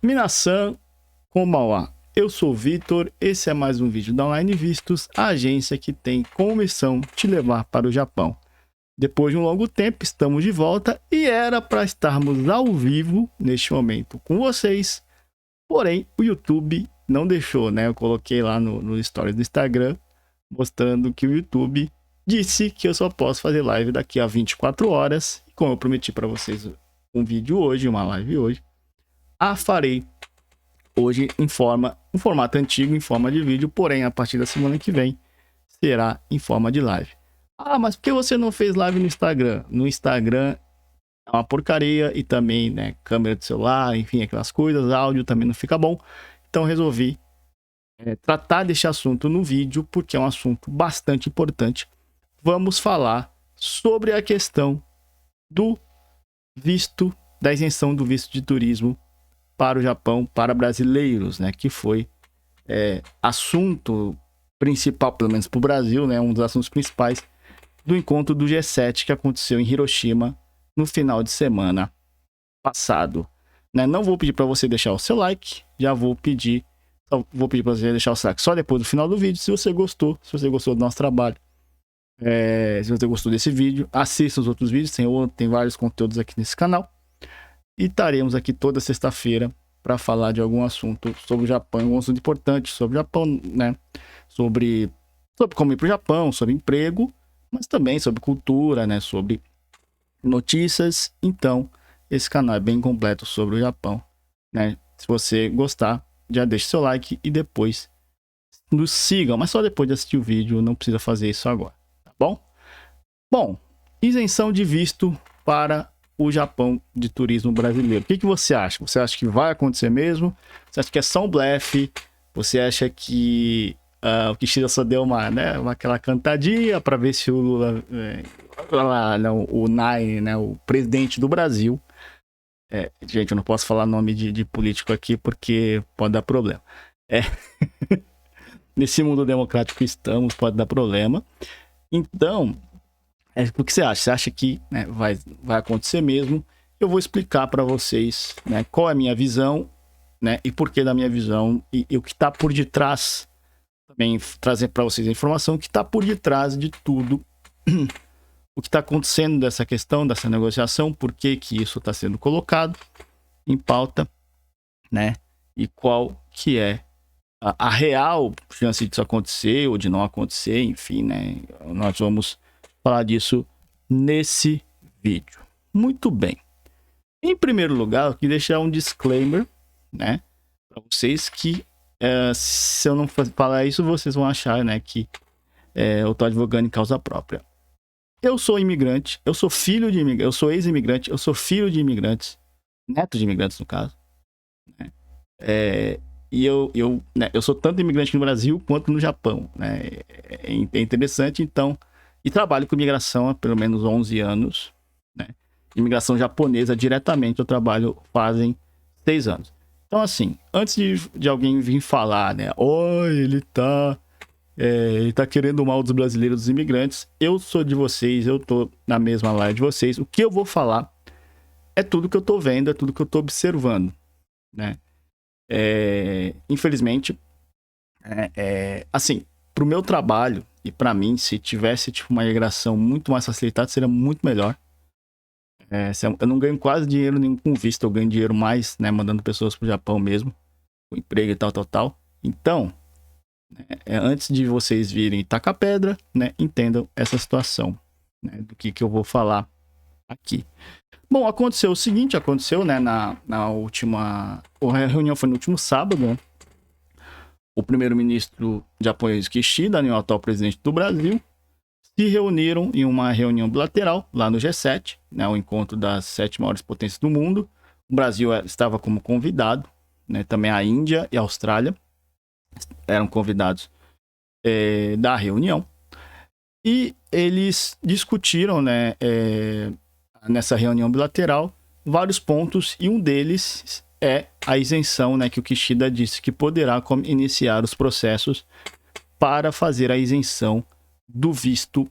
Minasan, konbanwa. Eu sou o Vitor, esse é mais um vídeo da Online Vistos, a agência que tem como missão te levar para o Japão. Depois de um longo tempo, estamos de volta e era para estarmos ao vivo neste momento com vocês, porém o YouTube não deixou, né? Eu coloquei lá no stories do Instagram, mostrando que o YouTube disse que eu só posso fazer live daqui a 24 horas, e como eu prometi para vocês um vídeo hoje, uma live hoje, a farei hoje em formato antigo, em forma de vídeo, porém a partir da semana que vem será em forma de live. Ah, mas por que você não fez live no Instagram? No Instagram é uma porcaria e também, né, câmera de celular, enfim, aquelas coisas, áudio também não fica bom. Então resolvi tratar deste assunto no vídeo porque é um assunto bastante importante. Vamos falar sobre a questão do visto, da isenção do visto de turismo para o Japão, para brasileiros, né? Que foi assunto principal, pelo menos para o Brasil, né? Um dos assuntos principais do encontro do G7 que aconteceu em Hiroshima no final de semana passado. Né? Não vou pedir para você deixar o seu like, já vou pedir para você deixar o seu like só depois do final do vídeo, se você gostou do nosso trabalho. Se você gostou desse vídeo, assista os outros vídeos, tem vários conteúdos aqui nesse canal. E estaremos aqui toda sexta-feira para falar de algum assunto sobre o Japão, um assunto importante sobre o Japão, né? Sobre como ir para o Japão, sobre emprego, mas também sobre cultura, né? Sobre notícias. Então, esse canal é bem completo sobre o Japão, né? Se você gostar, já deixe seu like e depois nos sigam, mas só depois de assistir o vídeo, não precisa fazer isso agora, tá bom? Bom, isenção de visto para o Japão de turismo brasileiro. O que você acha? Você acha que vai acontecer mesmo? Você acha que é só um blefe? Você acha que o Kishida só deu aquela cantadinha para ver se o Lula, o Nine, né, o presidente do Brasil, gente, eu não posso falar nome de político aqui porque pode dar problema. Nesse mundo democrático que estamos, pode dar problema. Então, o que você acha? Você acha que, né, vai acontecer mesmo? Eu vou explicar para vocês, né, qual é a minha visão, né, e por que da minha visão e o que está por detrás. Também trazer para vocês a informação que está por detrás de tudo, o que está acontecendo dessa questão, dessa negociação, por que isso está sendo colocado em pauta, né? E qual que é a real chance disso acontecer ou de não acontecer, enfim, né? Nós vamos falar disso nesse vídeo. Muito bem. Em primeiro lugar, eu queria deixar um disclaimer, né, para vocês que se eu não falar isso, vocês vão achar, né, que eu tô advogando em causa própria. Eu sou imigrante, eu sou filho de imigrante, eu sou ex-imigrante, eu sou filho de imigrantes, neto de imigrantes no caso, né? E eu sou tanto imigrante no Brasil quanto no Japão, né? É interessante, então, e trabalho com imigração há pelo menos 11 anos, né? Imigração japonesa diretamente eu trabalho fazem 6 anos. Então, assim, antes de alguém vir falar, né? Oi, ele tá querendo o mal dos brasileiros, dos imigrantes. Eu sou de vocês, eu tô na mesma laia de vocês. O que eu vou falar é tudo que eu tô vendo, é tudo que eu tô observando, né? Infelizmente, assim, pro meu trabalho e pra mim, se tivesse tipo uma imigração muito mais facilitada, seria muito melhor. Eu não ganho quase dinheiro nenhum com visto, eu ganho dinheiro mais, né, mandando pessoas pro Japão mesmo, com emprego e tal. Então, antes de vocês virem tacar pedra, né, entendam essa situação, né, do que eu vou falar aqui. Bom, aconteceu o seguinte, né, na última... A reunião foi no último sábado, né? O primeiro-ministro japonês Kishida, né, o atual presidente do Brasil, se reuniram em uma reunião bilateral lá no G7, né, o encontro das 7 maiores potências do mundo. O Brasil estava como convidado, né, também a Índia e a Austrália eram convidados da reunião. E eles discutiram, né, nessa reunião bilateral vários pontos, e um deles é a isenção, né, que o Kishida disse que poderá iniciar os processos para fazer a isenção do visto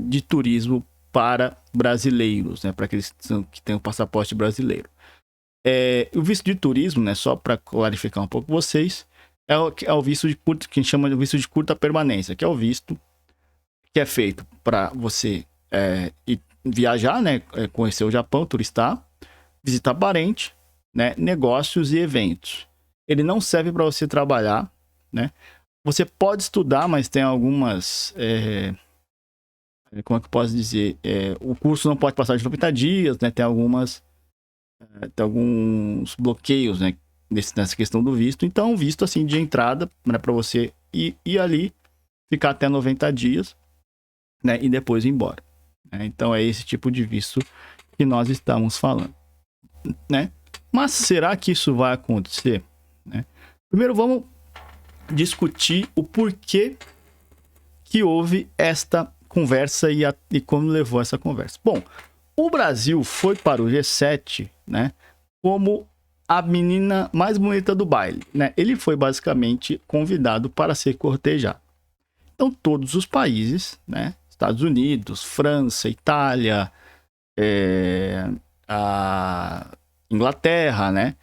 de turismo para brasileiros, né, para aqueles que têm o passaporte brasileiro. O visto de turismo, né, só para clarificar um pouco vocês, é o visto de curta, que a gente chama de visto de curta permanência, que é o visto que é feito para você viajar, né, conhecer o Japão, turistar, visitar parente, né, negócios e eventos. Ele não serve para você trabalhar, né? Você pode estudar, mas tem algumas... como é que eu posso dizer? O curso não pode passar de 90 dias, né? Tem alguns bloqueios, né? Nessa questão do visto. Então, um visto assim de entrada, né? Para você ir ali, ficar até 90 dias, né? E depois ir embora. Né? Então, é esse tipo de visto que nós estamos falando, né? Mas será que isso vai acontecer? Né? Primeiro, vamos discutir o porquê que houve esta conversa e como levou essa conversa. Bom, o Brasil foi para o G7, né, como a menina mais bonita do baile, né? Ele foi basicamente convidado para ser cortejado. Então todos os países, né, Estados Unidos, França, Itália, a Inglaterra, né,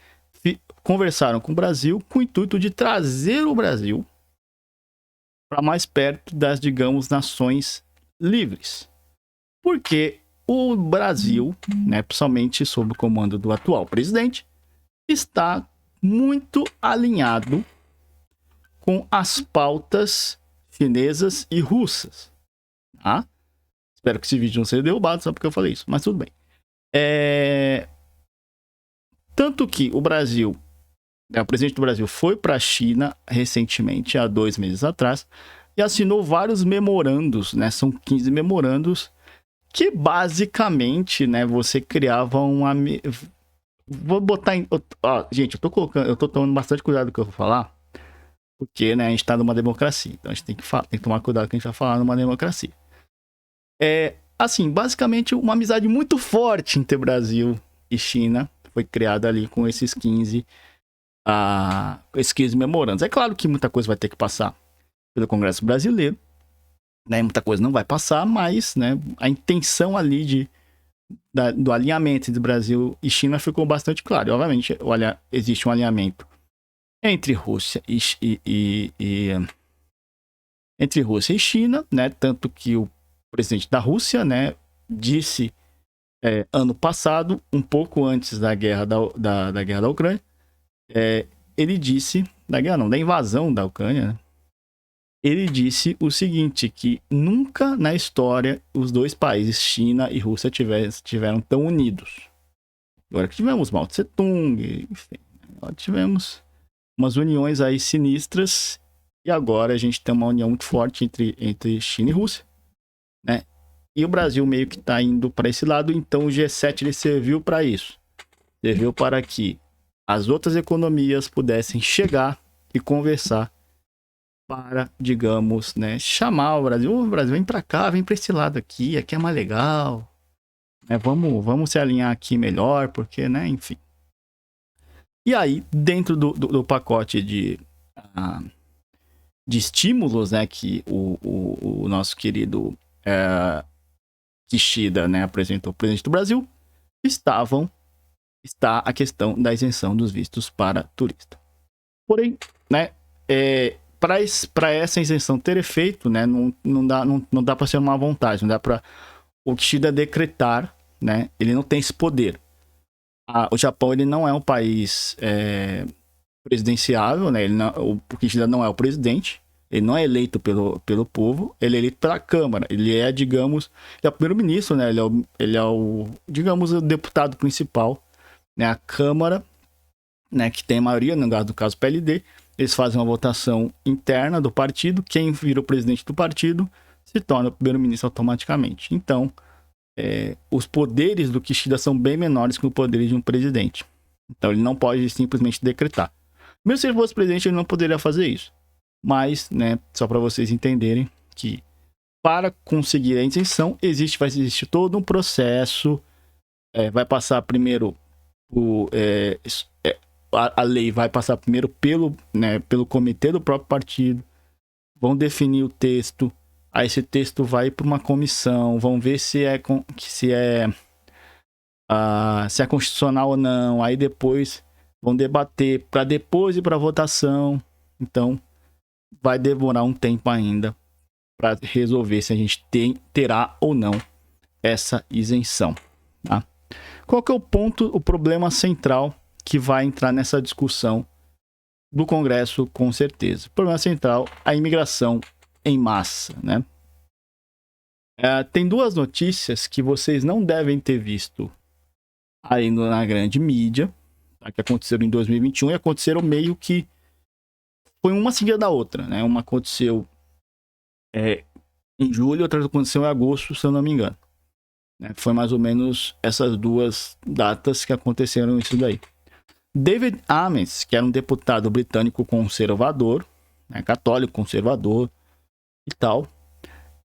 conversaram com o Brasil com o intuito de trazer o Brasil para mais perto das, digamos, nações livres. Porque o Brasil, né, principalmente sob o comando do atual presidente, está muito alinhado com as pautas chinesas e russas. Tá? Espero que esse vídeo não seja derrubado só porque eu falei isso, mas tudo bem. Tanto que o Brasil, o presidente do Brasil foi para a China recentemente, há 2 meses atrás, e assinou vários memorandos, né? São 15 memorandos que basicamente, né, você criava uma... Vou botar em... gente, eu tô tomando bastante cuidado do que eu vou falar, porque, né, a gente tá numa democracia, então a gente tem que tomar cuidado que a gente vai falar numa democracia. Assim, basicamente uma amizade muito forte entre Brasil e China foi criada ali com esses 15 memorandos. É claro que muita coisa vai ter que passar pelo Congresso Brasileiro, né? Muita coisa não vai passar, mas, né, a intenção ali do alinhamento entre Brasil e China ficou bastante claro. E, obviamente, existe um alinhamento entre Rússia entre Rússia e China, né? Tanto que o presidente da Rússia, né, disse ano passado, um pouco antes da guerra da guerra da Ucrânia, ele disse, da invasão da Ucrânia, né? Ele disse o seguinte, que nunca na história os dois países, China e Rússia, tiveram tão unidos. Agora que tivemos Mao Tse Tung, enfim, tivemos umas uniões aí sinistras, e agora a gente tem uma união muito forte entre China e Rússia, né? E o Brasil meio que está indo para esse lado, então o G7 ele serviu para isso. Serviu para que as outras economias pudessem chegar e conversar para, digamos, né, chamar o Brasil, vem para cá, vem para esse lado aqui é mais legal, né, vamos se alinhar aqui melhor, porque, né, enfim. E aí, dentro do pacote de estímulos, né, que o nosso querido Kishida, né, apresentou ao presidente do Brasil, está a questão da isenção dos vistos para turista. Porém, né, para essa isenção ter efeito, né, não dá para ser uma vontade, não dá para o Kishida decretar, né, ele não tem esse poder. O Japão ele não é um país presidenciável, né, o Kishida não é o presidente, ele não é eleito pelo povo, ele é eleito pela Câmara, ele é, digamos, ele é o primeiro-ministro, né, ele é o, digamos, o deputado principal, né, a Câmara, né, que tem a maioria, no caso PLD, eles fazem uma votação interna do partido, quem vira o presidente do partido se torna o primeiro-ministro automaticamente. Então, os poderes do Kishida são bem menores que os poderes de um presidente. Então, ele não pode simplesmente decretar. Mesmo se ele fosse presidente, ele não poderia fazer isso. Mas, né, só para vocês entenderem que para conseguir a isenção, vai existir todo um processo, vai passar primeiro a lei vai passar primeiro pelo comitê do próprio partido, vão definir o texto, aí esse texto vai para uma comissão, vão ver se é se é constitucional ou não. Aí depois vão debater para depois ir para votação. Então vai demorar um tempo ainda para resolver se a gente terá ou não essa isenção. Tá? Qual que é o problema central que vai entrar nessa discussão do Congresso, com certeza? O problema central, a imigração em massa, né? Tem duas notícias que vocês não devem ter visto ainda na grande mídia, tá? Que aconteceram em 2021 e aconteceram meio que foi uma seguida da outra, né? Uma aconteceu em julho, outra aconteceu em agosto, se eu não me engano. Foi mais ou menos essas duas datas que aconteceram isso daí. David Amess, que era um deputado britânico conservador, né, católico conservador e tal,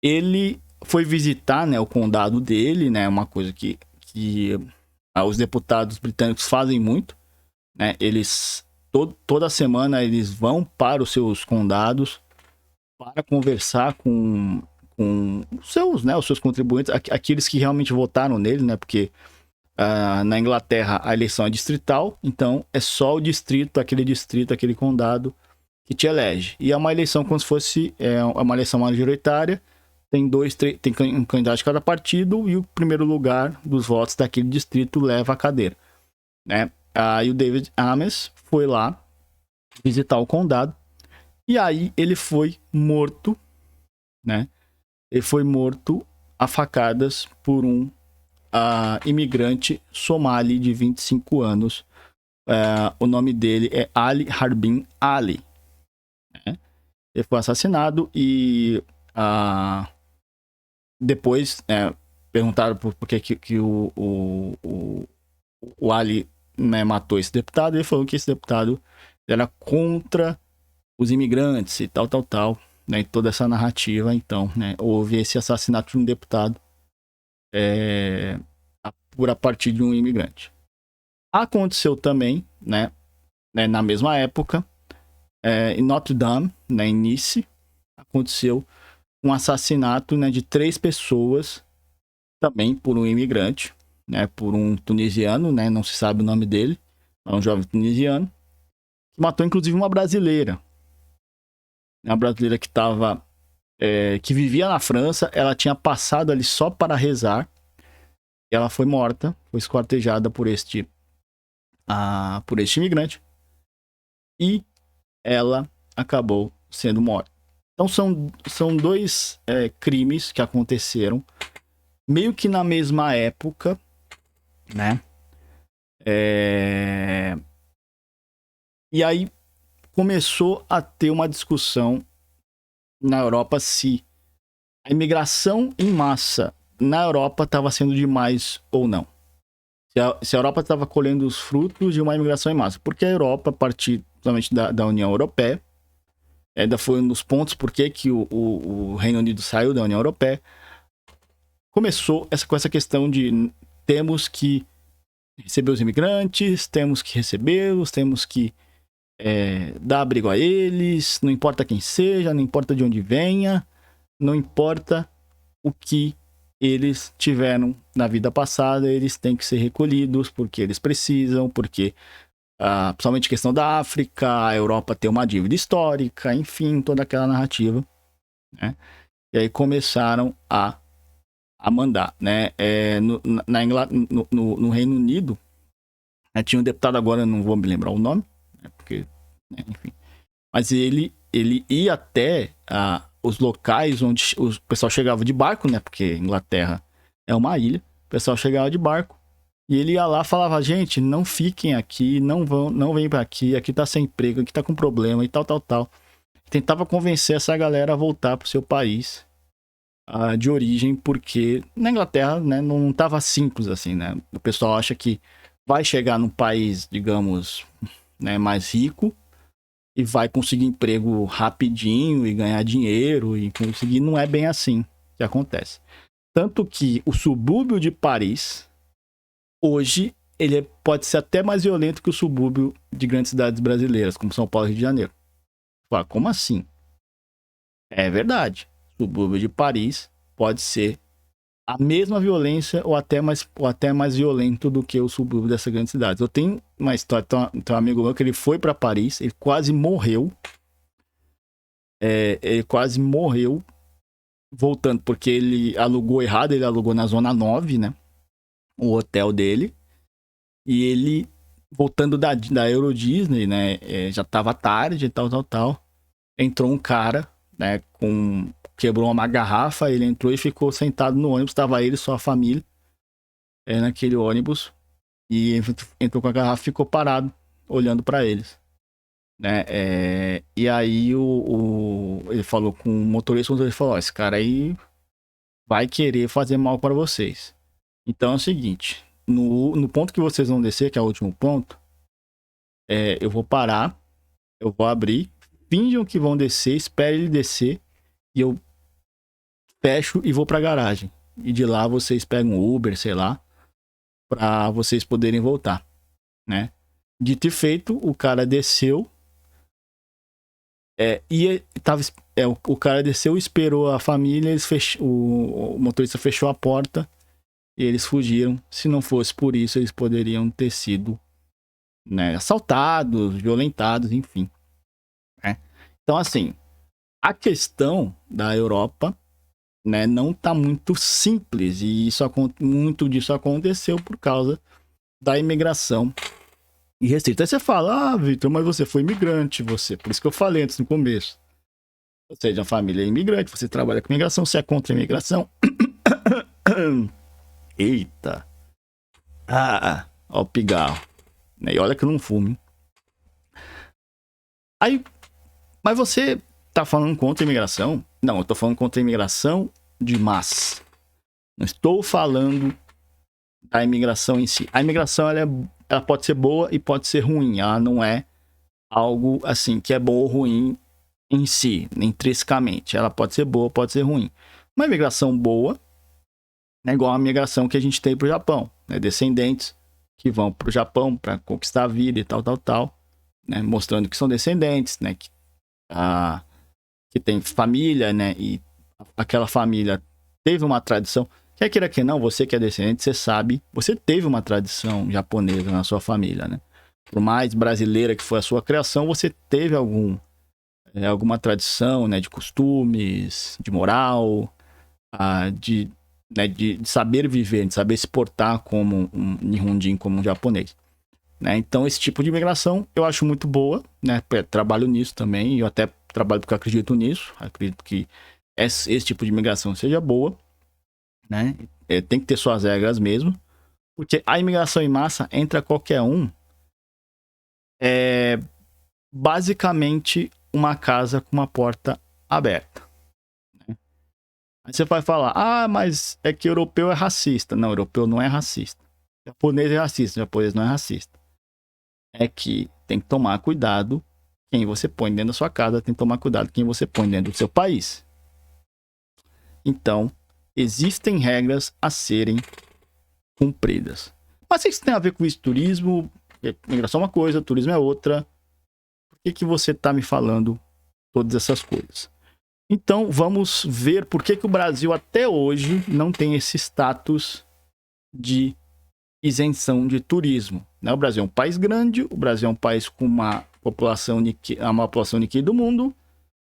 ele foi visitar, né, o condado dele, né, uma coisa que os deputados britânicos fazem muito, né, eles toda semana eles vão para os seus condados para conversar com os seus contribuintes, aqueles que realmente votaram nele, né, porque na Inglaterra a eleição é distrital, então é só o distrito, aquele condado que te elege. E é uma eleição como se fosse uma eleição majoritária, tem um candidato de cada partido e o primeiro lugar dos votos daquele distrito leva a cadeira. Né? Aí o David Amess foi lá visitar o condado e aí ele foi morto, né? Ele foi morto a facadas por um imigrante somali de 25 anos. O nome dele é Ali Harbin Ali. Né? Ele foi assassinado e depois perguntaram por que o Ali, né, matou esse deputado. Ele falou que esse deputado era contra os imigrantes e tal, né, e toda essa narrativa. Então, né, houve esse assassinato de um deputado a partir de um imigrante. Aconteceu também, né, na mesma época, em Notre Dame, né, em Nice, aconteceu um assassinato, né, de 3 pessoas, também por um imigrante, né, por um tunisiano, né, não se sabe o nome dele, é um jovem tunisiano, que matou inclusive uma brasileira. Uma brasileira que que vivia na França, ela tinha passado ali só para rezar, ela foi morta, foi esquartejada por este imigrante, e ela acabou sendo morta. Então são 2 crimes que aconteceram meio que na mesma época, né? E aí começou a ter uma discussão na Europa se a imigração em massa na Europa estava sendo demais ou não. Se a Europa estava colhendo os frutos de uma imigração em massa. Porque a Europa, a partir principalmente da União Europeia, ainda foi um dos pontos por que o Reino Unido saiu da União Europeia, começou com essa questão de temos que receber os imigrantes, temos que recebê-los, temos que dar abrigo a eles, não importa quem seja, não importa de onde venha, não importa o que eles tiveram na vida passada, eles têm que ser recolhidos porque eles precisam, porque principalmente questão da África, a Europa tem uma dívida histórica, enfim, toda aquela narrativa, né? E aí começaram a mandar, né? No Reino Unido, tinha um deputado, agora eu não vou me lembrar o nome, né? Porque, né, enfim, mas ele ia até os locais onde o pessoal chegava de barco, né? Porque Inglaterra é uma ilha, o pessoal chegava de barco e ele ia lá e falava: gente, não fiquem aqui, não venham para aqui tá sem emprego, aqui tá com problema e tal. Tentava convencer essa galera a voltar pro seu país de origem, porque na Inglaterra, né, não tava simples assim, né? O pessoal acha que vai chegar num país, digamos, né, mais rico e vai conseguir emprego rapidinho e ganhar dinheiro e conseguir. Não é bem assim que acontece. Tanto que o subúrbio de Paris, hoje, ele pode ser até mais violento que o subúrbio de grandes cidades brasileiras, como São Paulo e Rio de Janeiro. Ué, como assim? É verdade. O subúrbio de Paris pode ser a mesma violência ou até mais violento do que o subúrbio dessas grandes cidades. Eu tenho uma história, tem um amigo meu que ele foi para Paris, ele quase morreu. Ele quase morreu voltando, porque ele alugou errado, ele alugou na Zona 9, né? O hotel dele. E ele, voltando da Euro Disney, né? Já tava tarde e tal. Entrou um cara, né? Quebrou uma garrafa, ele entrou e ficou sentado no ônibus. Tava ele e sua família naquele ônibus. E entrou com a garrafa e ficou parado, olhando para eles. Né? E aí ele falou com o motorista falou: esse cara aí vai querer fazer mal para vocês. Então é o seguinte, no ponto que vocês vão descer, que é o último ponto, eu vou parar, eu vou abrir, finjam que vão descer, espere ele descer, e eu fecho e vou pra garagem. E de lá vocês pegam um Uber, sei lá, pra vocês poderem voltar, né? Dito e feito, o cara desceu, o cara desceu, esperou a família, o motorista fechou a porta e eles fugiram. Se não fosse por isso, eles poderiam ter sido, né, assaltados, violentados, enfim. Né? Então, assim, a questão da Europa, né, não tá muito simples e muito disso aconteceu por causa da imigração irrestrita. Aí você fala: Vitor, mas você foi imigrante, por isso que eu falei antes no começo. Você é de uma família imigrante, você trabalha com imigração, você é contra a imigração. Eita. Ó o pigarro. E olha que eu não fumo, hein? Aí, mas você tá falando contra a imigração? Não, eu tô falando contra a imigração de massa. Não estou falando da imigração em si. A imigração, ela pode ser boa e pode ser ruim. Ela não é algo assim que é bom ou ruim em si, intrinsecamente. Ela pode ser boa, pode ser ruim. Uma imigração boa é igual a migração que a gente tem pro Japão, né? Descendentes que vão pro Japão para conquistar a vida e tal, né? Mostrando que são descendentes, né? Que tem família, né? E aquela família teve uma tradição. Quer queira que não, você que é descendente, você sabe, você teve uma tradição japonesa na sua família, né? Por mais brasileira que foi a sua criação, você teve alguma tradição, né? De costumes, de moral, de saber viver, de saber se portar como um Nihonjin, como um japonês. Né? Então, esse tipo de imigração eu acho muito boa, né? Trabalho nisso também, eu até trabalho porque eu acredito nisso, acredito que esse tipo de imigração seja boa, né? Tem que ter suas regras mesmo, porque a imigração em massa entra qualquer um, basicamente uma casa com uma porta aberta. Aí você vai falar: mas é que europeu é racista. Não, europeu não é racista. Japonês é racista, japonês não é racista. É que tem que tomar cuidado quem você põe dentro da sua casa, tem que tomar cuidado quem você põe dentro do seu país. Então, existem regras a serem cumpridas. Mas isso tem a ver com isso, turismo, migração é uma coisa, turismo é outra. Por que você está me falando todas essas coisas? Então, vamos ver por que o Brasil até hoje não tem esse status de isenção de turismo. Né? O Brasil é um país grande, o Brasil é um país com uma população niquê do mundo,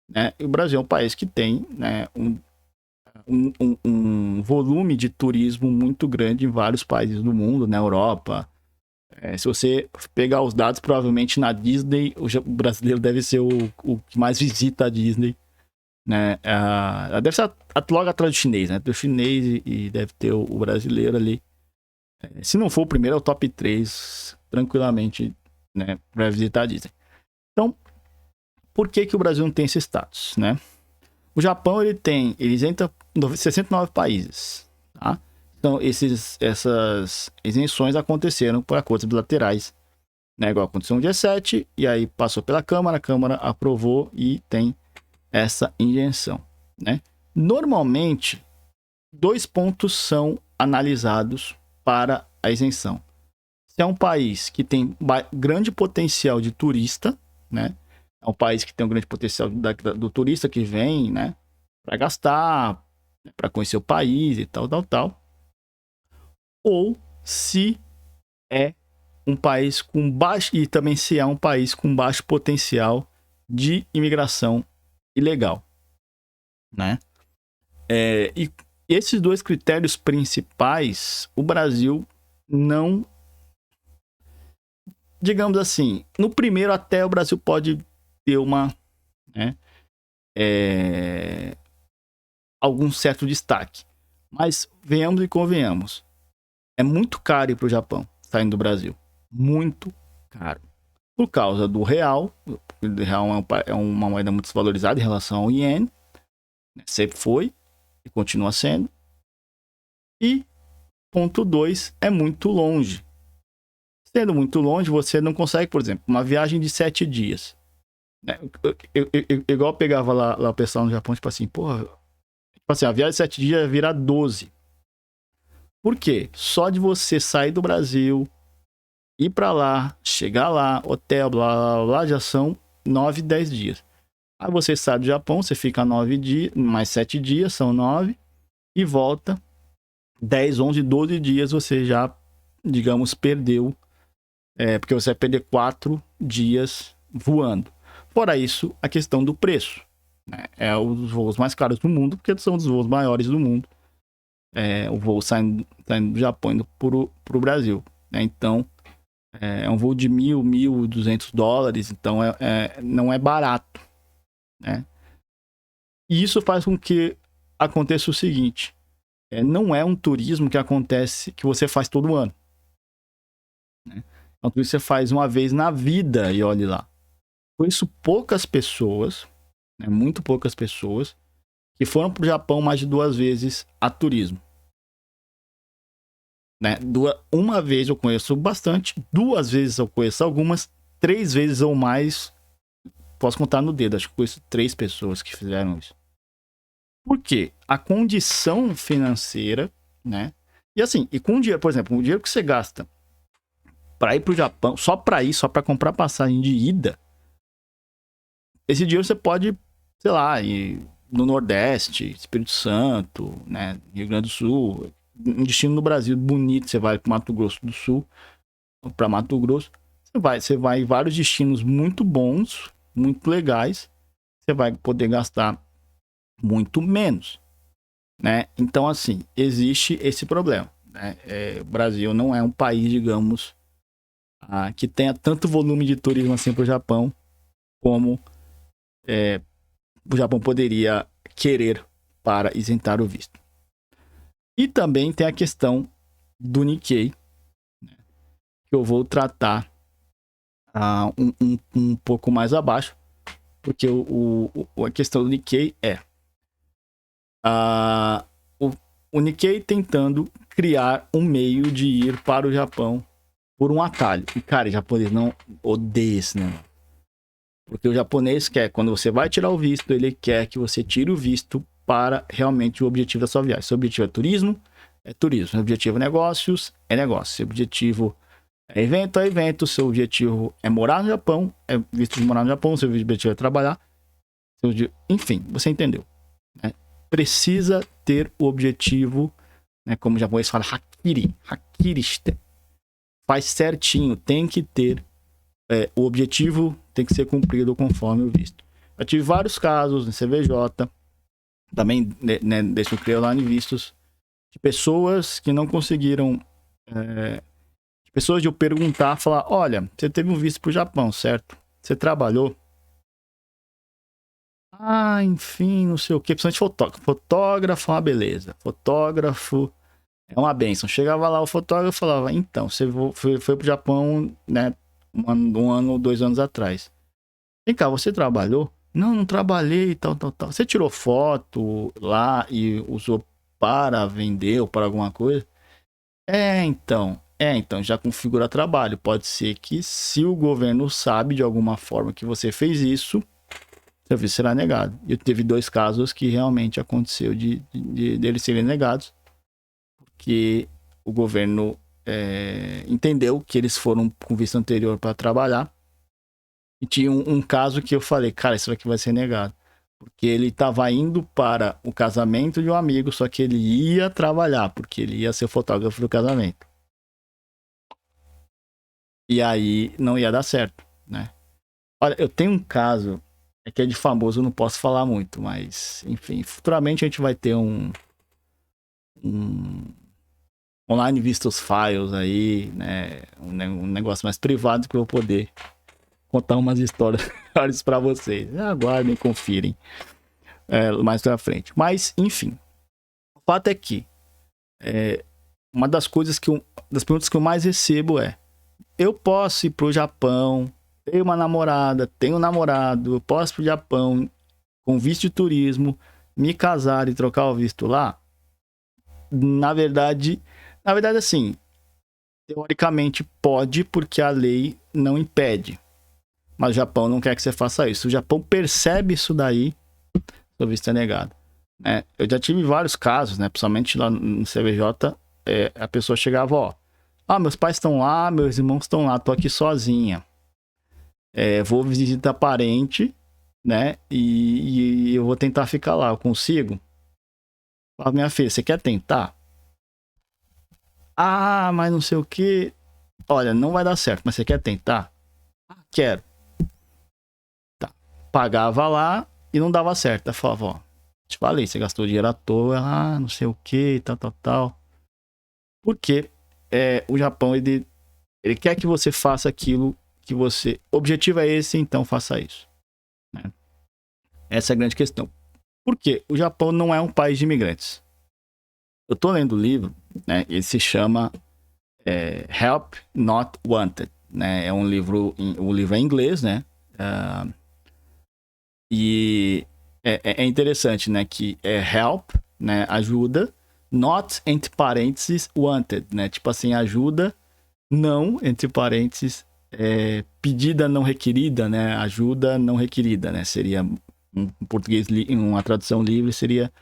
né? E o Brasil é um país que tem, né, um volume de turismo muito grande em vários países do mundo, na Europa. Se você pegar os dados, provavelmente na Disney, o brasileiro deve ser o que mais visita a Disney. Né? Deve ser logo atrás do chinês, né? Tem o chinês e deve ter o brasileiro ali. Se não for o primeiro, é o top 3, tranquilamente, né, para visitar a Disney. Então, por que o Brasil não tem esse status, né? O Japão, ele isenta 69 países, tá? Então, essas isenções aconteceram por acordos bilaterais, né? Igual aconteceu no G7, e aí passou pela Câmara, a Câmara aprovou e tem essa isenção, né? Normalmente, 2 pontos são analisados para a isenção. Se é um país que tem grande potencial de turista, né? É um país que tem um grande potencial do turista que vem, né, para gastar, para conhecer o país e tal, tal, tal. Ou se é um país com baixo, e também se é um país com baixo potencial de imigração ilegal, né? E esses dois critérios principais, o Brasil não, digamos assim, no primeiro até o Brasil pode ter uma, né, algum certo destaque, mas venhamos e convenhamos, é muito caro ir para o Japão saindo do Brasil, muito caro. Por causa do real, o real é uma moeda muito desvalorizada em relação ao iene, né? Sempre foi e continua sendo. E ponto 2, é muito longe. Sendo muito longe, você não consegue, por exemplo, uma viagem de 7 dias. Né? Igual eu pegava lá o pessoal no Japão, tipo assim, porra, tipo assim, a viagem de 7 dias vira 12. Por quê? Só de você sair do Brasil, ir pra lá, chegar lá, hotel, blá, blá, blá, já são 9, 10 dias. Aí você sai do Japão, você fica 9 dias, mais 7 dias, são 9, e volta 10, 11, 12 dias, você já, digamos, perdeu, porque você vai perder 4 dias voando. Fora isso, a questão do preço, né? É os voos mais caros do mundo, porque são os voos maiores do mundo. O voo saindo do Japão indo pro Brasil, né? Então, é um voo de $1.200, então não é barato, né? E isso faz com que aconteça o seguinte, não é um turismo que acontece, que você faz todo ano, né? É um turismo que você faz uma vez na vida e olhe lá. Por isso, poucas pessoas, né, muito poucas pessoas, que foram para o Japão mais de 2 vezes a turismo. Né? Uma vez eu conheço bastante, 2 vezes eu conheço algumas, 3 vezes ou mais, posso contar no dedo, acho que conheço 3 pessoas que fizeram isso. Por quê? A condição financeira, né? E assim, e com o dinheiro, por exemplo, o dinheiro que você gasta para ir para o Japão, só para comprar passagem de ida, esse dinheiro você pode, sei lá, ir no Nordeste, Espírito Santo, né, Rio Grande do Sul, um destino no Brasil bonito, você vai para Mato Grosso do Sul, para Mato Grosso, você vai em vários destinos muito bons, muito legais, você vai poder gastar muito menos, né? Então, assim, existe esse problema, né? O Brasil não é um país, digamos, que tenha tanto volume de turismo assim para o Japão, como o Japão poderia querer para isentar o visto. E também tem a questão do Nikkei, né, que eu vou tratar um pouco mais abaixo, porque a questão do Nikkei o Nikkei tentando criar um meio de ir para o Japão por um atalho. E, cara, o japonês não odeia esse negócio. Porque o japonês quer, quando você vai tirar o visto, ele quer que você tire o visto para realmente o objetivo da sua viagem. Seu objetivo é turismo? É turismo. Seu objetivo é negócios? É negócio. Seu objetivo é evento? Seu objetivo é morar no Japão? É visto de morar no Japão? Seu objetivo é trabalhar? Enfim, você entendeu, né? Precisa ter o objetivo, né, como o japonês fala, hakirishite. Faz certinho, tem que ter o objetivo, tem que ser cumprido conforme o visto. Eu tive vários casos no CVJ, também, né, deixa eu criar lá em vistos, de pessoas que não conseguiram, de pessoas de eu perguntar, falar, olha, você teve um visto pro Japão, certo? Você trabalhou? Enfim, não sei o que, principalmente fotógrafo. Fotógrafo é uma beleza. Fotógrafo é uma benção. Chegava lá o fotógrafo e falava, então, você foi pro Japão, né, um ano ou 2 anos atrás. Vem cá, você trabalhou? Não, não trabalhei e tal. Você tirou foto lá e usou para vender ou para alguma coisa? Então, já configura trabalho. Pode ser que se o governo sabe de alguma forma que você fez isso, seu visto será negado. E teve 2 casos que realmente aconteceu de deles serem negados, porque o governo entendeu que eles foram com visto anterior para trabalhar. E tinha um caso que eu falei, cara, isso aqui vai ser negado. Porque ele estava indo para o casamento de um amigo, só que ele ia trabalhar, porque ele ia ser fotógrafo do casamento. E aí não ia dar certo, né? Olha, eu tenho um caso, que é de famoso, eu não posso falar muito, mas, enfim, futuramente a gente vai ter um online vistos files aí, né? Um negócio mais privado que eu vou poder contar umas histórias para vocês. Aguardem, confirem mais pra frente. Mas, enfim, o fato é que uma das coisas das perguntas que eu mais recebo é: eu posso ir pro Japão, tenho uma namorada, tenho um namorado, eu posso ir pro Japão com visto de turismo, me casar e trocar o visto lá? Na verdade, assim, teoricamente pode, porque a lei não impede. Mas o Japão não quer que você faça isso. O Japão percebe isso daí, seu visto é negado. Né? Eu já tive vários casos, né? Principalmente lá no CVJ, a pessoa chegava, meus pais estão lá, meus irmãos estão lá, tô aqui sozinha. Vou visitar parente, né? E eu vou tentar ficar lá, eu consigo? Fala, minha filha, você quer tentar? Mas não sei o que. Olha, não vai dar certo, mas você quer tentar? Quero. Tá. Pagava lá e não dava certo. Eu falava, te falei, você gastou dinheiro à toa, não sei o que, tal. Porque o Japão, ele quer que você faça aquilo que você... O objetivo é esse, então faça isso. Né? Essa é a grande questão. Por quê? O Japão não é um país de imigrantes. Eu tô lendo o livro, né? Ele se chama Help Not Wanted. Né? O livro é em inglês, né? E é interessante, né? Que é help, né? Ajuda, not, entre parênteses, wanted, né? Tipo assim, ajuda, não, entre parênteses, pedida não requerida, né? Ajuda não requerida, né? Seria, em português, em uma tradução livre, seria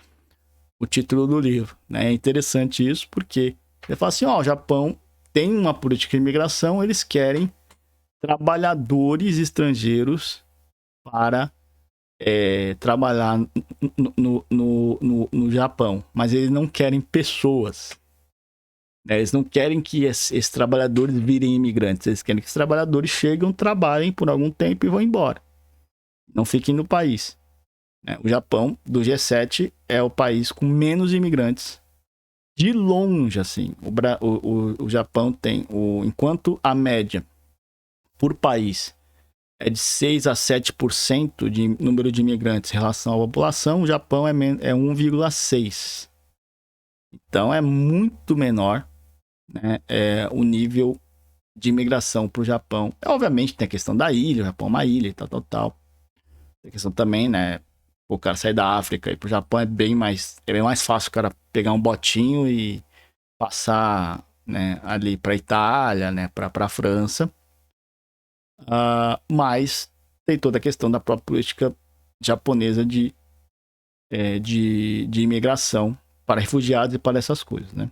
o título do livro, né? É interessante isso, porque ele fala assim, o Japão tem uma política de imigração, eles querem trabalhadores estrangeiros para trabalhar no Japão, mas eles não querem pessoas. Né? Eles não querem que esses trabalhadores virem imigrantes, eles querem que os trabalhadores cheguem, trabalhem por algum tempo e vão embora. Não fiquem no país. Né? O Japão, do G7, é o país com menos imigrantes. De longe, assim. O Japão tem, enquanto a média por país é de 6 a 7% de número de imigrantes em relação à população, o Japão é 1,6%. Então é muito menor, né, o nível de imigração para o Japão. Obviamente tem a questão da ilha, o Japão é uma ilha e tal. Tem a questão também, né, o cara sair da África e para o Japão é bem mais fácil o cara pegar um botinho e passar, né, ali para a Itália, né, para a França. Mas tem toda a questão da própria política japonesa de imigração para refugiados e para essas coisas, né?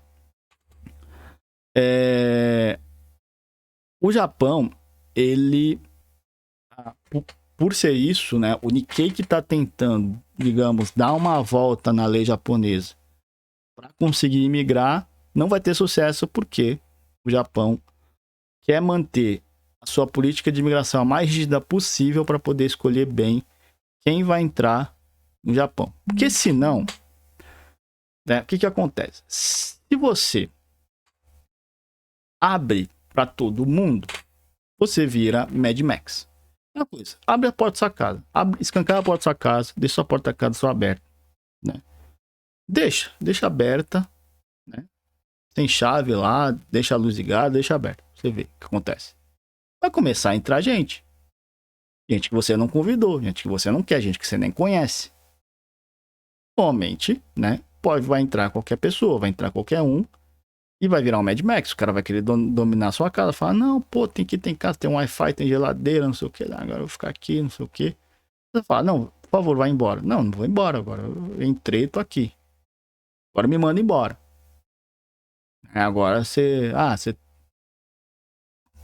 O Japão, ele, por ser isso, né? O Nikkei que está tentando, digamos, dar uma volta na lei japonesa para conseguir imigrar, não vai ter sucesso porque o Japão quer manter a sua política de imigração a mais rígida possível para poder escolher bem quem vai entrar no Japão. Porque senão, né, o que acontece? Se você abre para todo mundo, você vira Mad Max. É uma coisa, abre a porta da sua casa, escancara a porta da sua casa, deixa sua porta da casa só aberta. Né? Deixa aberta, né? Tem chave lá, deixa a luz ligada, deixa aberta. Você vê o que acontece. Vai começar a entrar gente. Gente que você não convidou, gente que você não quer, gente que você nem conhece. Normalmente, né? Vai entrar qualquer pessoa, vai entrar qualquer um e vai virar um Mad Max. O cara vai querer dominar a sua casa, falar, não, pô, tem casa, tem Wi-Fi, tem geladeira, não sei o que, agora eu vou ficar aqui, não sei o que. Você fala, não, por favor, vai embora. Não vou embora agora, eu entrei, tô aqui. Agora me manda embora. Agora você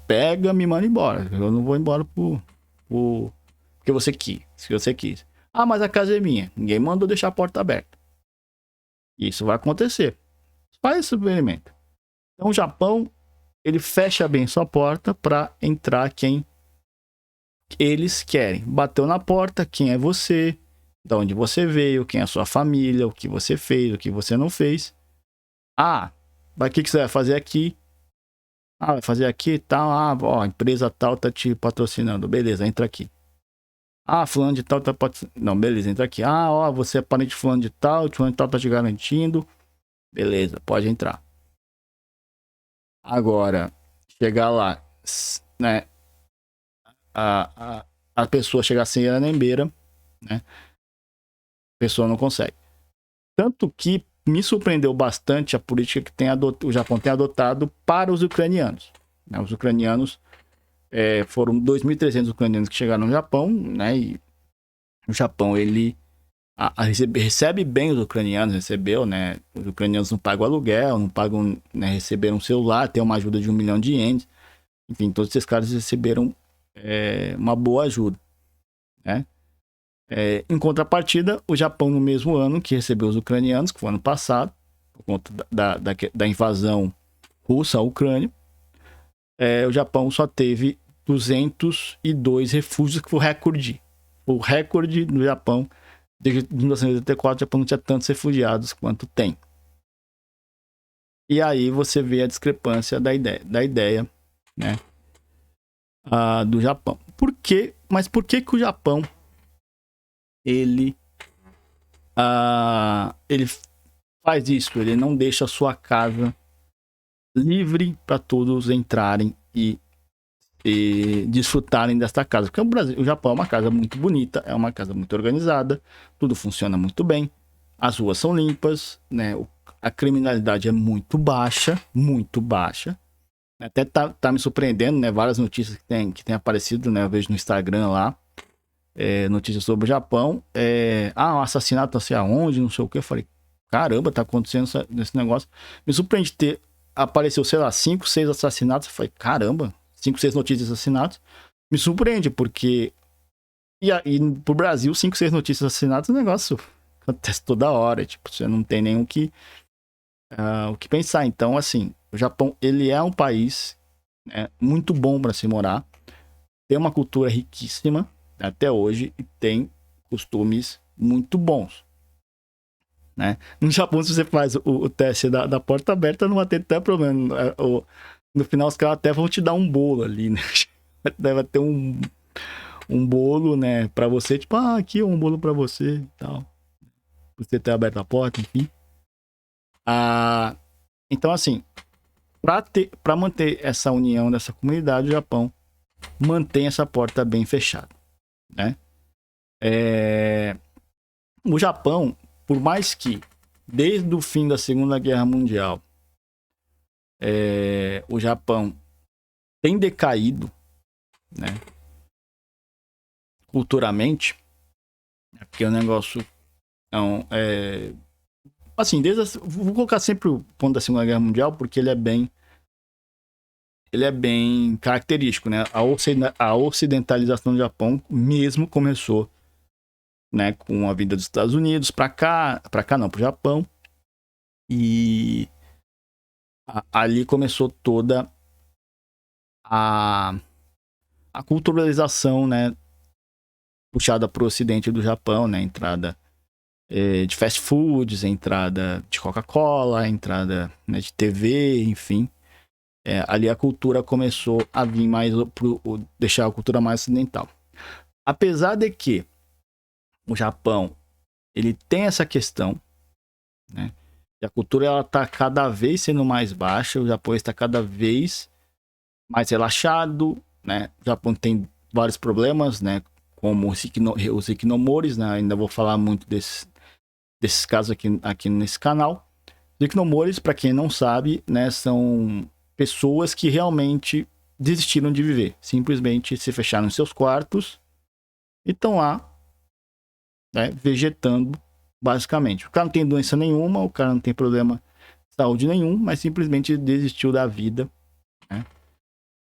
pega, me manda embora. Eu não vou embora porque você quis, se você quis. Ah, mas a casa é minha. Ninguém mandou deixar a porta aberta. Isso vai acontecer. Faz esse experimento. Então, o Japão, ele fecha bem sua porta para entrar quem eles querem. Bateu na porta, quem é você, de onde você veio, quem é a sua família, o que você fez, o que você não fez. Ah, mas o que você vai fazer aqui? Ah, vai fazer aqui e tal. Ah, ó, a empresa tal tá te patrocinando. Beleza, entra aqui. Ah, fulano de tal tá patrocinando. Não, beleza, entra aqui. Ah, ó, você é parente de fulano de tal tá te garantindo. Beleza, pode entrar. Agora, chegar lá, né? A pessoa chegar sem era nem beira, né? A pessoa não consegue. Tanto que me surpreendeu bastante a política que o Japão tem adotado para os ucranianos. Né? Os ucranianos foram 2.300 ucranianos que chegaram no Japão, né? E o Japão, ele recebe bem os ucranianos, recebeu, né? Os ucranianos não pagam aluguel, não pagam, né? Receberam um celular, tem uma ajuda de 1 milhão de ienes. Enfim, todos esses caras receberam uma boa ajuda, né? Em contrapartida, o Japão, no mesmo ano que recebeu os ucranianos, que foi ano passado, por conta da invasão russa à Ucrânia, o Japão só teve 202 refúgios, que foi o recorde. O recorde do Japão, desde 1984, o Japão não tinha tantos refugiados quanto tem. E aí você vê a discrepância da ideia, né, do Japão. Mas por que o Japão ele faz isso? Ele não deixa a sua casa livre para todos entrarem e desfrutarem desta casa. Porque o Japão é uma casa muito bonita, é uma casa muito organizada, tudo funciona muito bem, as ruas são limpas, né? A criminalidade é muito baixa, muito baixa. Até tá me surpreendendo, né? Várias notícias que tem aparecido, né? Eu vejo no Instagram lá, notícias sobre o Japão. Um assassinato não sei aonde, não sei o que. Eu falei, caramba, tá acontecendo esse negócio. Me surpreende ter apareceu, sei lá, 5, 6 assassinatos. Eu falei, caramba, 5, 6 notícias de assassinatos. Me surpreende, porque e pro Brasil, 5, 6 notícias de assassinatos, o negócio acontece toda hora. Tipo, você não tem nem o que pensar. Então, assim, o Japão, ele é um país, né, muito bom para se morar. Tem uma cultura riquíssima até hoje e tem costumes muito bons, né? No Japão, se você faz o teste da porta aberta, não vai ter até problema. No final, os caras até vão te dar um bolo ali, né? Deve ter um bolo, né, pra você, tipo, aqui é um bolo pra você e tal. Pra você ter aberto a porta, enfim. Então, assim, pra manter essa união dessa comunidade, o Japão mantém essa porta bem fechada, né? O Japão, por mais que desde o fim da Segunda Guerra Mundial o Japão tem decaído, né, culturalmente, porque o negócio assim, vou colocar sempre o ponto da Segunda Guerra Mundial, porque ele é bem característico, né? A ocidentalização do Japão mesmo começou, né, com a vinda dos Estados Unidos para o Japão, e ali começou toda a culturalização, né, puxada para o ocidente do Japão, né, entrada de fast foods, entrada de Coca-Cola, entrada, né, de TV, enfim. Ali a cultura começou a vir mais deixar a cultura mais ocidental. Apesar de que o Japão ele tem essa questão, né? E a cultura ela está cada vez sendo mais baixa, o Japão está cada vez mais relaxado, né? O Japão tem vários problemas, né? Como os hikinomoris, né? Ainda vou falar muito desses casos aqui nesse canal. Os hikinomoris, para quem não sabe, né? São pessoas que realmente desistiram de viver. Simplesmente se fecharam em seus quartos e estão lá, né, vegetando, basicamente. O cara não tem doença nenhuma, o cara não tem problema de saúde nenhum, mas simplesmente desistiu da vida, né,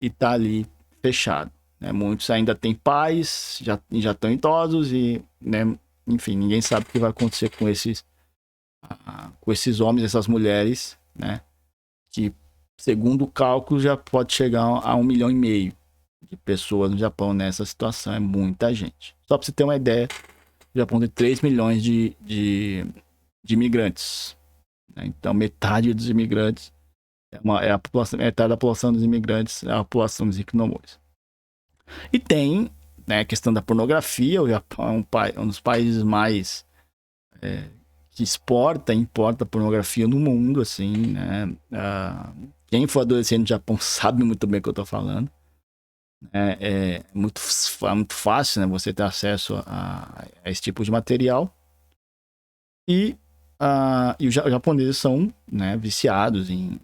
e tá ali fechado. Né? Muitos ainda têm pais, já estão idosos e, né, enfim, ninguém sabe o que vai acontecer com esses homens, essas mulheres, né? Que, segundo o cálculo, já pode chegar a 1,5 milhão de pessoas no Japão nessa situação. É muita gente. Só para você ter uma ideia, o Japão tem 3 milhões de imigrantes, né? Então, metade dos imigrantes é a população, metade da população dos imigrantes é a população dos hikikomores. E tem, né, a questão da pornografia. O Japão é um dos países mais que exporta e importa pornografia no mundo, assim, né? Quem for adolescente no Japão sabe muito bem o que eu tô falando. É muito fácil, né, você ter acesso a esse tipo de material. E os japoneses são, né, viciados em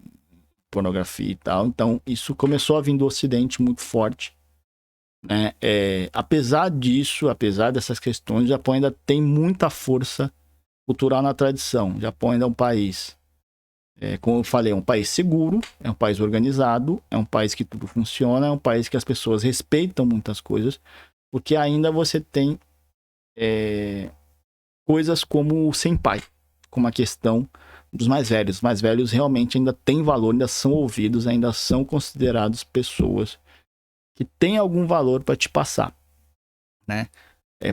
pornografia e tal. Então, isso começou a vir do Ocidente muito forte, né? Apesar disso, apesar dessas questões, o Japão ainda tem muita força cultural na tradição. O Japão ainda é um país, como eu falei, é um país seguro, é um país organizado, é um país que tudo funciona, é um país que as pessoas respeitam muitas coisas, porque ainda você tem coisas como o senpai, como a questão dos mais velhos. Os mais velhos realmente ainda têm valor, ainda são ouvidos, ainda são considerados pessoas que têm algum valor para te passar, né?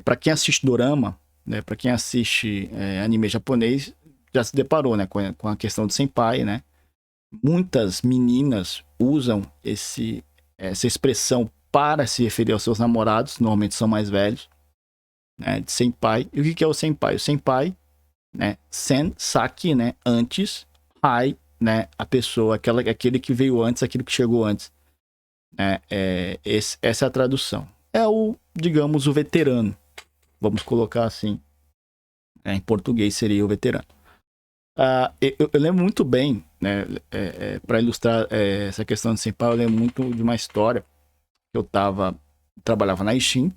Para quem assiste dorama, né, para quem assiste anime japonês, já se deparou, né, com a questão do senpai, né? Muitas meninas usam essa expressão para se referir aos seus namorados, normalmente são mais velhos, né, de senpai. E o que é o senpai? O senpai, né, sen, saki, né, antes, hai, né, a pessoa, aquele que veio antes, aquele que chegou antes, né? Essa é a tradução. É digamos, o veterano. Vamos colocar assim. Em português seria o veterano. Eu lembro muito bem, né, para ilustrar essa questão de senpai, eu lembro muito de uma história que eu trabalhava na Ishin,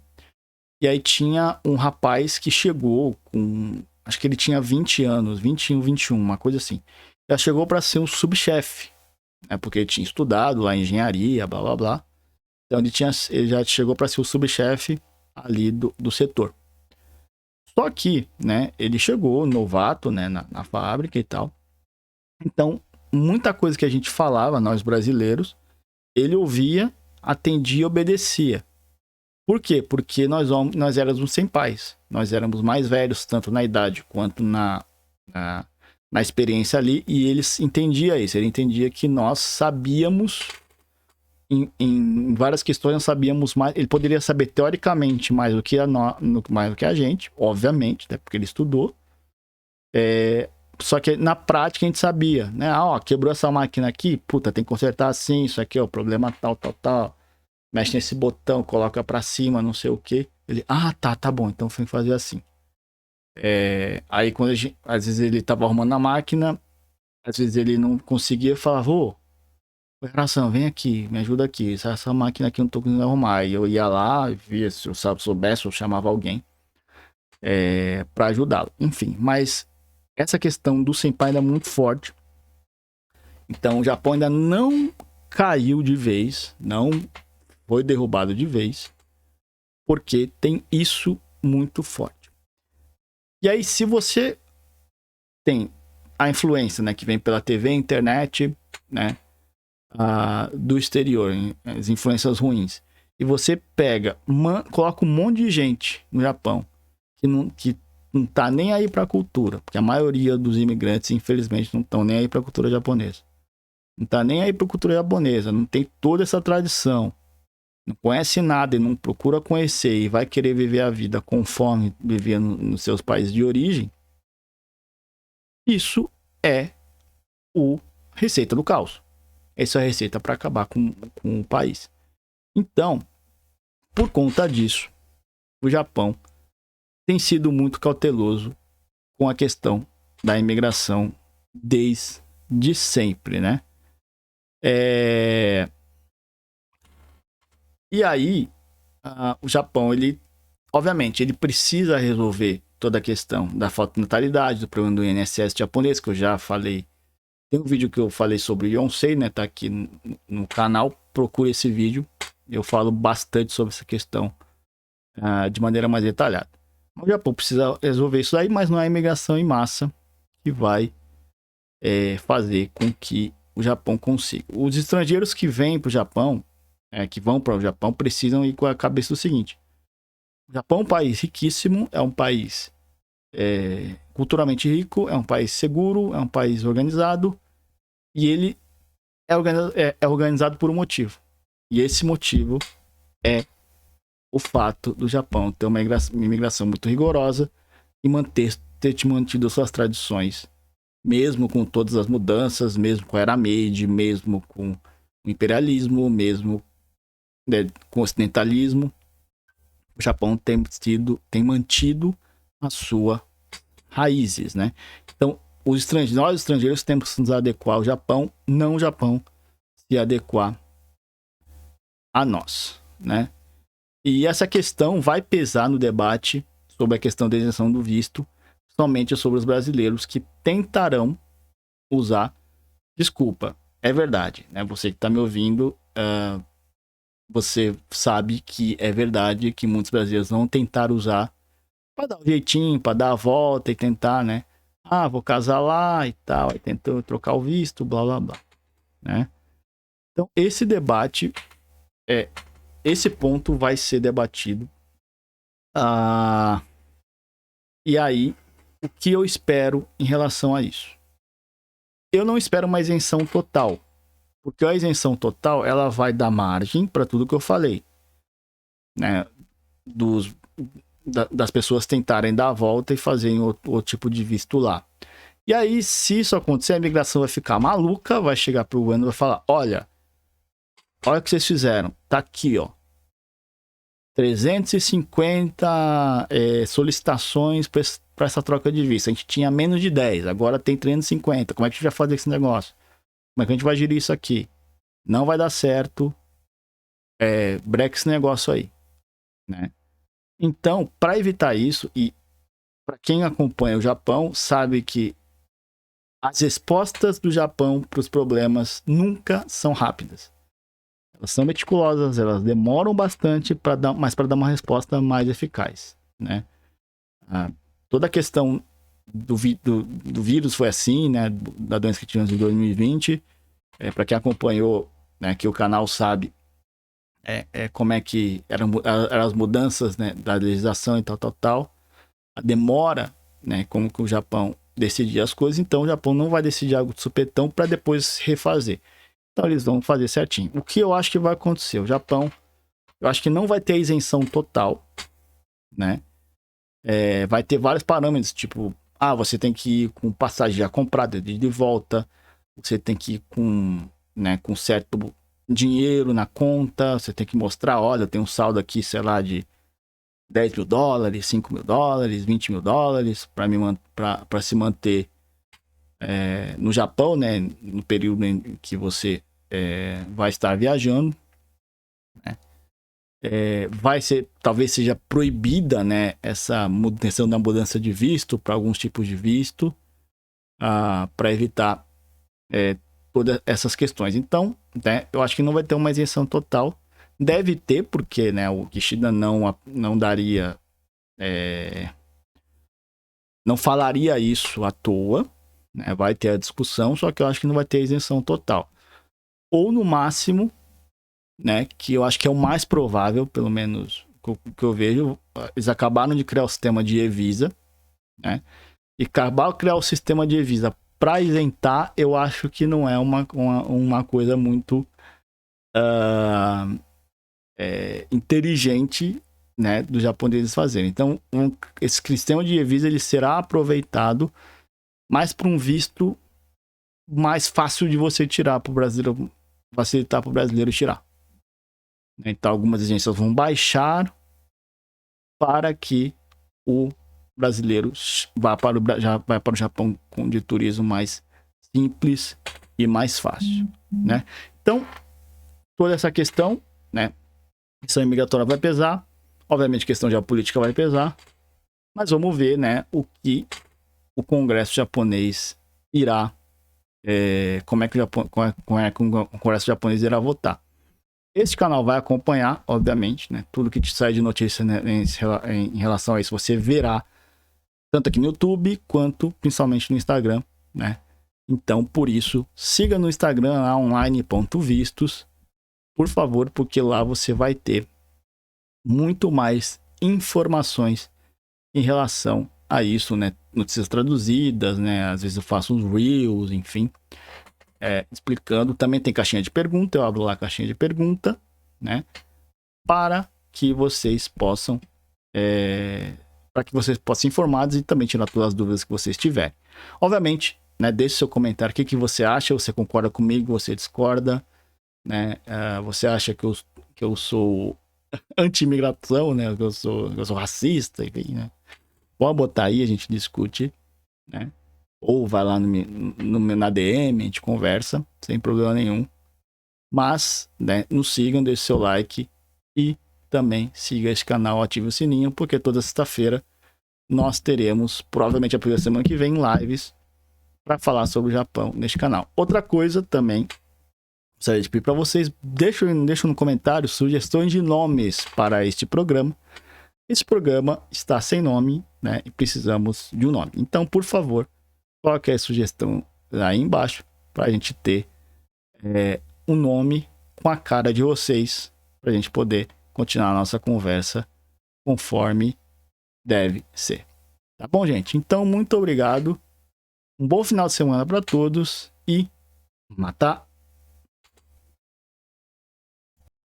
e aí tinha um rapaz que chegou com, acho que ele tinha 20 anos, 21, 21, uma coisa assim. Já chegou para ser um subchefe, né, porque ele tinha estudado lá em engenharia, blá blá blá. Então ele já chegou para ser o subchefe ali do setor. Só que, né, ele chegou novato, né, na fábrica e tal. Então, muita coisa que a gente falava, nós brasileiros, ele ouvia, atendia e obedecia. Por quê? Porque nós éramos senpais. Nós éramos mais velhos, tanto na idade quanto na experiência ali. E ele entendia isso. Ele entendia que nós sabíamos, em várias questões, nós sabíamos mais. Ele poderia saber teoricamente mais do que a gente, obviamente, né, porque ele estudou. Só que na prática a gente sabia, né? Quebrou essa máquina aqui, puta, tem que consertar assim, isso aqui é o problema tal. Mexe nesse botão, coloca pra cima, não sei o que. Ele, tá bom, então foi fazer assim. Aí quando às vezes ele tava arrumando a máquina, às vezes ele não conseguia, falava, coração, vem aqui, me ajuda aqui, essa máquina aqui eu não tô conseguindo arrumar. E eu ia lá, via se eu soubesse, eu chamava alguém pra ajudá-lo. Enfim, mas essa questão do senpai ainda é muito forte. Então o Japão ainda não caiu de vez, não foi derrubado de vez, porque tem isso muito forte. E aí, se você tem a influência, né, que vem pela TV, internet, né, do exterior, as influências ruins, e você coloca um monte de gente no Japão que não tá nem aí para a cultura, porque a maioria dos imigrantes, infelizmente, não estão nem aí para a cultura japonesa. Não tá nem aí para a cultura japonesa, não tem toda essa tradição. Não conhece nada e não procura conhecer e vai querer viver a vida conforme vivia nos seus países de origem. Isso é a receita do caos. Essa é a receita para acabar com o país. Então, por conta disso, o Japão tem sido muito cauteloso com a questão da imigração desde sempre, né? E aí, o Japão, obviamente, ele precisa resolver toda a questão da falta de natalidade, do problema do INSS japonês, que eu já falei. Tem um vídeo que eu falei sobre o Yonsei, né? Tá aqui no canal, procure esse vídeo. Eu falo bastante sobre essa questão de maneira mais detalhada. O Japão precisa resolver isso aí, mas não é a imigração em massa que vai fazer com que o Japão consiga. Os estrangeiros que vêm para o Japão, que vão para o Japão, precisam ir com a cabeça do seguinte: o Japão é um país riquíssimo, é um país culturalmente rico, é um país seguro, é um país organizado, e ele é organizado por um motivo. E esse motivo é o fato do Japão ter uma imigração muito rigorosa e ter mantido suas tradições, mesmo com todas as mudanças, mesmo com a Era Meiji, mesmo com o imperialismo, mesmo com o ocidentalismo. O Japão tem mantido as suas raízes, né? Então, nós estrangeiros temos que nos adequar ao Japão, não o Japão se adequar a nós, né? E essa questão vai pesar no debate sobre a questão da isenção do visto, somente sobre os brasileiros que tentarão usar. Desculpa, é verdade, né? Você que está me ouvindo, você sabe que é verdade que muitos brasileiros vão tentar usar para dar um jeitinho, para dar a volta e tentar, né? Ah, vou casar lá e tal, aí tentou trocar o visto, blá blá blá, né? Então, esse debate, esse ponto vai ser debatido. E aí, o que eu espero em relação a isso? Eu não espero uma isenção total, porque a isenção total ela vai dar margem para tudo que eu falei, né? Das pessoas tentarem dar a volta e fazerem outro tipo de visto lá. E aí, se isso acontecer, a imigração vai ficar maluca, vai chegar pro governo e vai falar: olha o que vocês fizeram, tá aqui, ó. 350 solicitações para essa troca de visto. A gente tinha menos de 10, agora tem 350. Como é que a gente vai fazer esse negócio? Como é que a gente vai gerir isso aqui? Não vai dar certo. Breca esse negócio aí, né? Então, para evitar isso, e para quem acompanha o Japão, sabe que as respostas do Japão para os problemas nunca são rápidas. Elas são meticulosas, elas demoram bastante, mas para dar uma resposta mais eficaz, né? Toda a questão do vírus foi assim, né? Da doença que tivemos em 2020. Para quem acompanhou, né, que o canal sabe como é que eram as mudanças, né, da legislação e tal. A demora, né, como que o Japão decidir as coisas. Então o Japão não vai decidir algo de supetão para depois refazer. Então eles vão fazer certinho. O que eu acho que vai acontecer? O Japão, eu acho que não vai ter isenção total, né? Vai ter vários parâmetros, tipo, você tem que ir com passagem já comprada de volta, você tem que ir com certo dinheiro na conta, você tem que mostrar, olha, eu tenho um saldo aqui, sei lá, de 10 mil dólares, 5 mil dólares, 20 mil dólares, para se manter no Japão, né, no período em que você vai estar viajando, né? Talvez seja proibida, né, essa questão da mudança de visto para alguns tipos de visto, para evitar todas essas questões. Então, né, eu acho que não vai ter uma isenção total. Deve ter, porque, né, o Kishida não daria, não falaria isso à toa, né, vai ter a discussão, só que eu acho que não vai ter isenção total. Ou no máximo, né, que eu acho que é o mais provável, pelo menos o que eu vejo, eles acabaram de criar o sistema de e-visa, né, e acabar de criar o sistema de e-visa para isentar, eu acho que não é uma coisa muito inteligente, né, dos japoneses fazerem. Então, esse sistema de e-visa ele será aproveitado mais para um visto mais fácil de você tirar para o brasileiro, facilitar para o brasileiro tirar. Então, algumas agências vão baixar para que o brasileiro vá para o Japão com de turismo mais simples e mais fácil, né? Então, toda essa questão, né, questão imigratória vai pesar, obviamente questão geopolítica vai pesar, mas vamos ver, né, o que o Congresso japonês irá, como é que o Congresso japonês irá votar. Esse canal vai acompanhar, obviamente, né? Tudo que te sai de notícia, né, em relação a isso, você verá tanto aqui no YouTube quanto principalmente no Instagram, né? Então, por isso, siga no Instagram lá, online.vistos, por favor, porque lá você vai ter muito mais informações em relação a isso, né? Notícias traduzidas, né? Às vezes eu faço uns reels, enfim, explicando. Também tem caixinha de pergunta, eu abro lá a caixinha de pergunta, né? Para que vocês possam ser informados e também tirar todas as dúvidas que vocês tiverem. Obviamente, né? Deixe seu comentário, o que você acha, você concorda comigo, você discorda, né? Você acha que eu sou anti-imigração, né? Que eu sou racista, enfim, né? Pode botar aí, a gente discute, né? Ou vai lá na DM, a gente conversa, sem problema nenhum. Mas, né, nos sigam, deixe seu like e também siga esse canal, ative o sininho, porque toda sexta-feira nós teremos, provavelmente a primeira semana que vem, lives para falar sobre o Japão neste canal. Outra coisa também, gostaria de pedir para vocês, deixem no comentário sugestões de nomes para este programa. Esse programa está sem nome, né? E precisamos de um nome. Então, por favor, coloque a sugestão aí embaixo para a gente ter um nome com a cara de vocês, para a gente poder continuar a nossa conversa conforme deve ser. Tá bom, gente? Então, muito obrigado. Um bom final de semana para todos e mata!